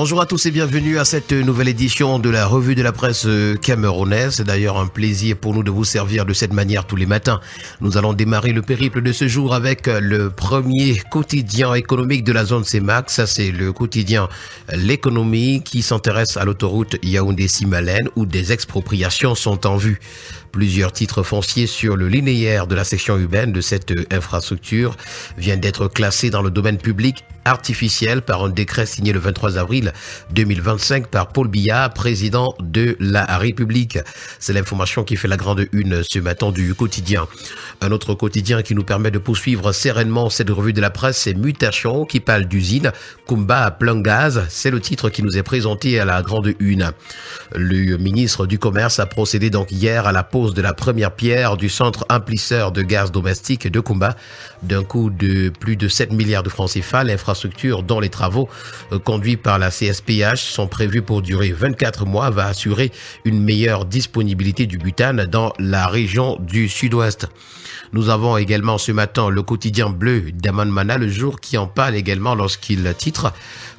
Bonjour à tous et bienvenue à cette nouvelle édition de la revue de la presse camerounaise. C'est d'ailleurs un plaisir pour nous de vous servir de cette manière tous les matins. Nous allons démarrer le périple de ce jour avec le premier quotidien économique de la zone CEMAC. Ça, c'est le quotidien L'économie qui s'intéresse à l'autoroute Yaoundé-Simalène où des expropriations sont en vue. Plusieurs titres fonciers sur le linéaire de la section urbaine de cette infrastructure viennent d'être classés dans le domaine public artificiel par un décret signé le 23 avril 2025 par Paul Biya, président de la République. C'est l'information qui fait la grande une ce matin du quotidien. Un autre quotidien qui nous permet de poursuivre sereinement cette revue de la presse, c'est Mutation qui parle d'usine. Kumba à plein gaz, c'est le titre qui nous est présenté à la grande une. Le ministre du Commerce a procédé donc hier à la pose de la première pierre du centre implisseur de gaz domestique de Kumba d'un coût de plus de 7 milliards de francs CFA. L'infrastructure dont les travaux conduits par la CSPH sont prévus pour durer 24 mois va assurer une meilleure disponibilité du butane dans la région du sud-ouest. Nous avons également ce matin le quotidien bleu d'Aman Mana, le jour qui en parle également lorsqu'il titre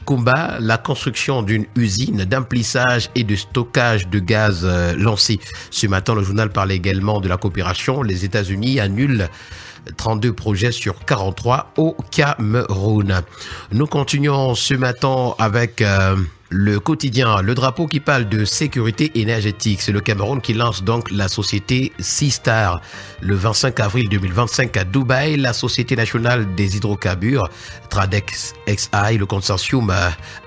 Kumba, la construction d'une usine d'implissage et de stockage de gaz lancée. Ce matin, le journal parle également de la coopération. Les États-Unis annulent 32 projets sur 43 au Cameroun. Nous continuons ce matin avec le quotidien, le drapeau qui parle de sécurité énergétique. C'est le Cameroun qui lance donc la société Seastar. Le 25 avril 2025 à Dubaï, la Société nationale des hydrocarbures, Tradex XI, le consortium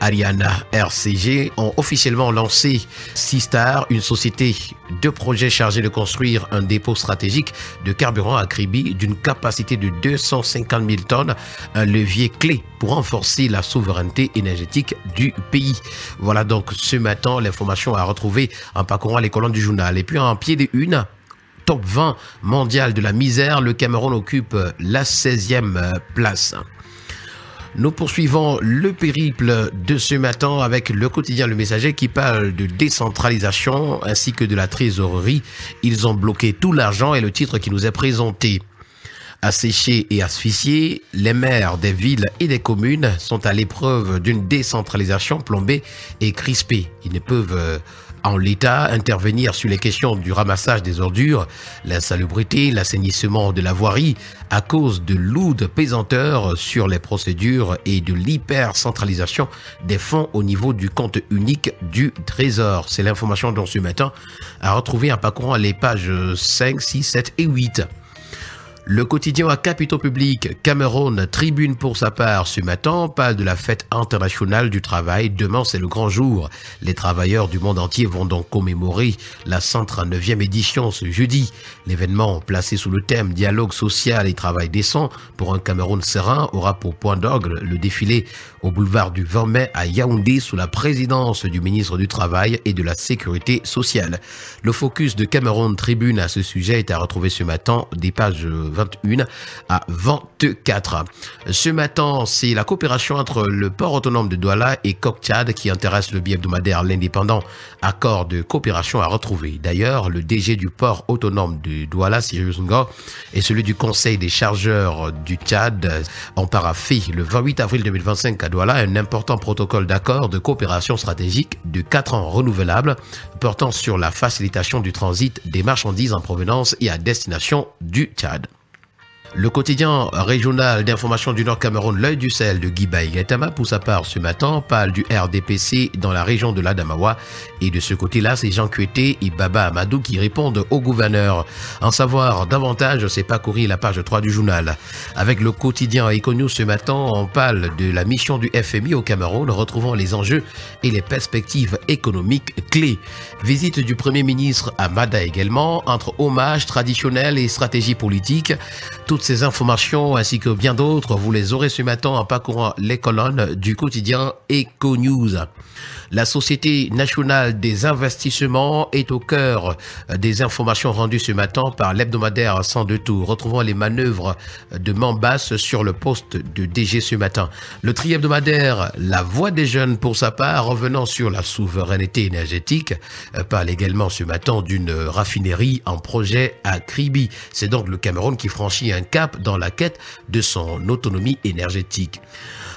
Ariana RCG ont officiellement lancé Seastar, une société de projet chargée de construire un dépôt stratégique de carburant à Kribi d'une capacité de 250 000 tonnes, un levier clé pour renforcer la souveraineté énergétique du pays. Voilà donc ce matin l'information à retrouver en parcourant les colonnes du journal. Et puis en pied de une, top 20 mondial de la misère, le Cameroun occupe la 16e place. Nous poursuivons le périple de ce matin avec le quotidien Le Messager qui parle de décentralisation ainsi que de la trésorerie. Ils ont bloqué tout l'argent et le titre qui nous est présenté. Asséchés et asphyxiés, les maires des villes et des communes sont à l'épreuve d'une décentralisation plombée et crispée. Ils ne peuvent en l'état intervenir sur les questions du ramassage des ordures, l'insalubrité, l'assainissement de la voirie à cause de lourdes pesanteurs sur les procédures et de l'hypercentralisation des fonds au niveau du compte unique du Trésor. C'est l'information dont ce matin à retrouver en parcourant les pages 5, 6, 7 et 8. Le quotidien à capitaux publics, Cameroun, Tribune pour sa part, ce matin, parle de la fête internationale du travail. Demain, c'est le grand jour. Les travailleurs du monde entier vont donc commémorer la 139e édition ce jeudi. L'événement, placé sous le thème Dialogue social et travail décent pour un Cameroun serein, aura pour point d'orgue le défilé au boulevard du 20 mai à Yaoundé sous la présidence du ministre du Travail et de la Sécurité sociale. Le focus de Cameroun Tribune à ce sujet est à retrouver ce matin des pages 21 à 24. Ce matin, c'est la coopération entre le port autonome de Douala et Coq-Tchad qui intéresse le bi-hebdomadaire L'Indépendant. Accord de coopération à retrouver. D'ailleurs, le DG du port autonome de Douala, Sirius Ngo, et celui du Conseil des chargeurs du Tchad ont paraphé le 28 avril 2025 à Douala un important protocole d'accord de coopération stratégique de 4 ans renouvelable portant sur la facilitation du transit des marchandises en provenance et à destination du Tchad. Le quotidien régional d'information du Nord Cameroun, L'Œil du Sahel de Guibaï Gaitama, pour sa part ce matin, parle du RDPC dans la région de l'Adamawa. Et de ce côté-là, c'est Jean Kueté et Baba Amadou qui répondent au gouverneur. En savoir davantage, c'est parcourir la page 3 du journal. Avec le quotidien Econews ce matin, on parle de la mission du FMI au Cameroun, retrouvant les enjeux et les perspectives économiques clés. Visite du Premier ministre à Mada également, entre hommage traditionnel et stratégie politique. Toutes ces informations ainsi que bien d'autres, vous les aurez ce matin en parcourant les colonnes du quotidien Econews. La Société nationale des investissements est au cœur des informations rendues ce matin par l'hebdomadaire 102 tours. Retrouvons les manœuvres de Mambas sur le poste de DG ce matin. Le tri-hebdomadaire La Voix des jeunes pour sa part, revenant sur la souveraineté énergétique, parle également ce matin d'une raffinerie en projet à Kribi. C'est donc le Cameroun qui franchit un cap dans la quête de son autonomie énergétique.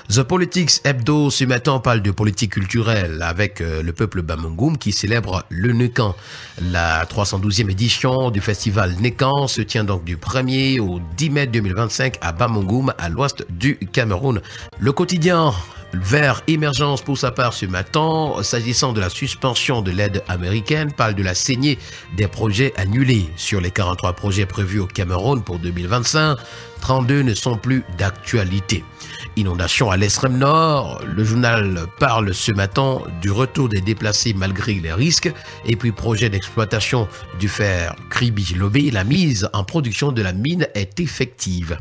The Politics Hebdo ce matin parle de politique culturelle avec le peuple Bamougoum qui célèbre le Nkan. La 312e édition du festival Nkan se tient donc du 1er au 10 mai 2025 à Bamougoum, à l'ouest du Cameroun. Le quotidien Vert Émergence pour sa part ce matin, s'agissant de la suspension de l'aide américaine, parle de la saignée des projets annulés. Sur les 43 projets prévus au Cameroun pour 2025, 32 ne sont plus d'actualité. Inondation à l'extrême nord, le journal parle ce matin du retour des déplacés malgré les risques, et puis projet d'exploitation du fer Kribi-Lobé, la mise en production de la mine est effective.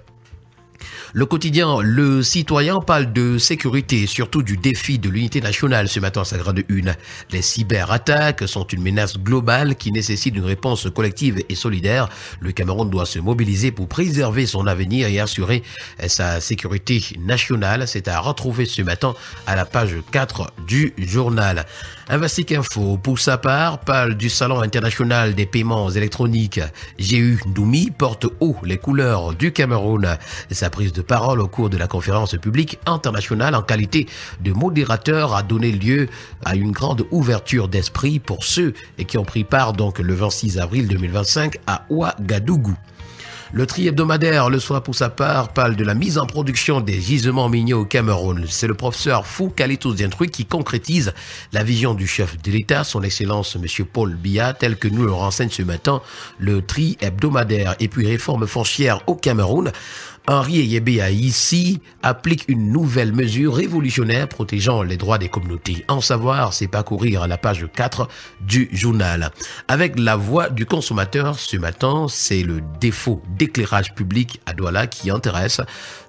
Le quotidien Le Citoyen parle de sécurité et surtout du défi de l'unité nationale ce matin à sa grande une. Les cyberattaques sont une menace globale qui nécessite une réponse collective et solidaire. Le Cameroun doit se mobiliser pour préserver son avenir et assurer sa sécurité nationale. C'est à retrouver ce matin à la page 4 du journal. Investic Info, pour sa part, parle du Salon international des paiements électroniques. GU Ndoumi porte haut les couleurs du Cameroun. Sa prise de parole au cours de la conférence publique internationale en qualité de modérateur a donné lieu à une grande ouverture d'esprit pour ceux qui ont pris part donc le 26 avril 2025 à Ouagadougou. Le tri hebdomadaire, le soir pour sa part, parle de la mise en production des gisements miniers au Cameroun. C'est le professeur Fou Kalitos Dientruy qui concrétise la vision du chef de l'État, son Excellence M. Paul Biya, tel que nous le renseigne ce matin le tri hebdomadaire et puis réforme foncière au Cameroun. Henri Eyébé ici applique une nouvelle mesure révolutionnaire protégeant les droits des communautés. En savoir, c'est parcourir à la page 4 du journal. Avec la voix du consommateur ce matin, c'est le défaut d'éclairage public à Douala qui intéresse.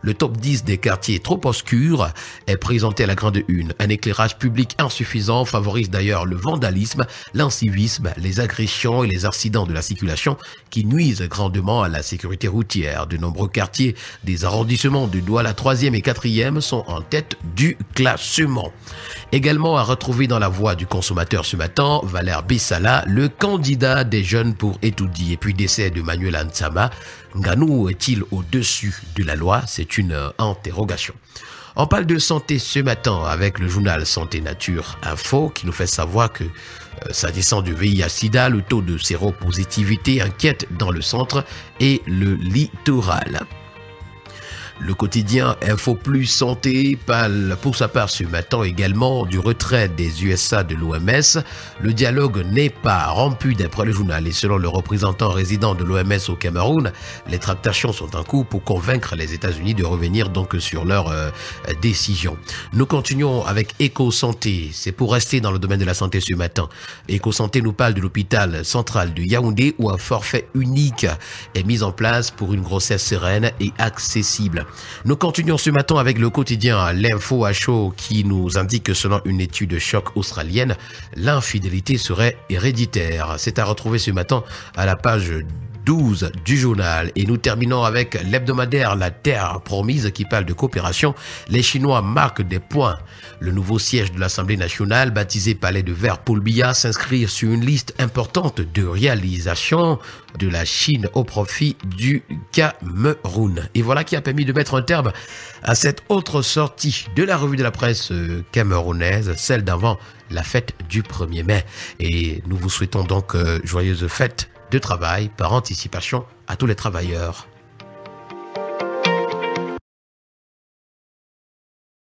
Le top 10 des quartiers trop obscurs est présenté à la grande une. Un éclairage public insuffisant favorise d'ailleurs le vandalisme, l'incivisme, les agressions et les accidents de la circulation qui nuisent grandement à la sécurité routière. De nombreux quartiers des arrondissements de Douala 3e et 4e sont en tête du classement. Également à retrouver dans la voix du consommateur ce matin, Valère Bissala, le candidat des jeunes pour étudier. Et puis décès de Manuel Ansama. Nganou est-il au-dessus de la loi? C'est une interrogation. On parle de santé ce matin avec le journal Santé Nature Info qui nous fait savoir que s'agissant du VIH-Sida, le taux de séropositivité inquiète dans le centre et le littoral. Le quotidien Info Plus Santé parle pour sa part ce matin également du retrait des USA de l'OMS. Le dialogue n'est pas rompu d'après le journal et selon le représentant résident de l'OMS au Cameroun, les tractations sont en cours pour convaincre les États-Unis de revenir donc sur leur décision. Nous continuons avec EcoSanté. C'est pour rester dans le domaine de la santé ce matin. EcoSanté nous parle de l'hôpital central de Yaoundé où un forfait unique est mis en place pour une grossesse sereine et accessible. Nous continuons ce matin avec le quotidien L'Info à chaud qui nous indique que selon une étude choc australienne, l'infidélité serait héréditaire. C'est à retrouver ce matin à la page 12 du journal. Et nous terminons avec l'hebdomadaire La Terre Promise qui parle de coopération. Les Chinois marquent des points. Le nouveau siège de l'Assemblée nationale, baptisé Palais de Verre Paul Biya, s'inscrit sur une liste importante de réalisations de la Chine au profit du Cameroun. Et voilà qui a permis de mettre un terme à cette autre sortie de la revue de la presse camerounaise, celle d'avant la fête du 1er mai. Et nous vous souhaitons donc joyeuses fêtes de travail par anticipation à tous les travailleurs.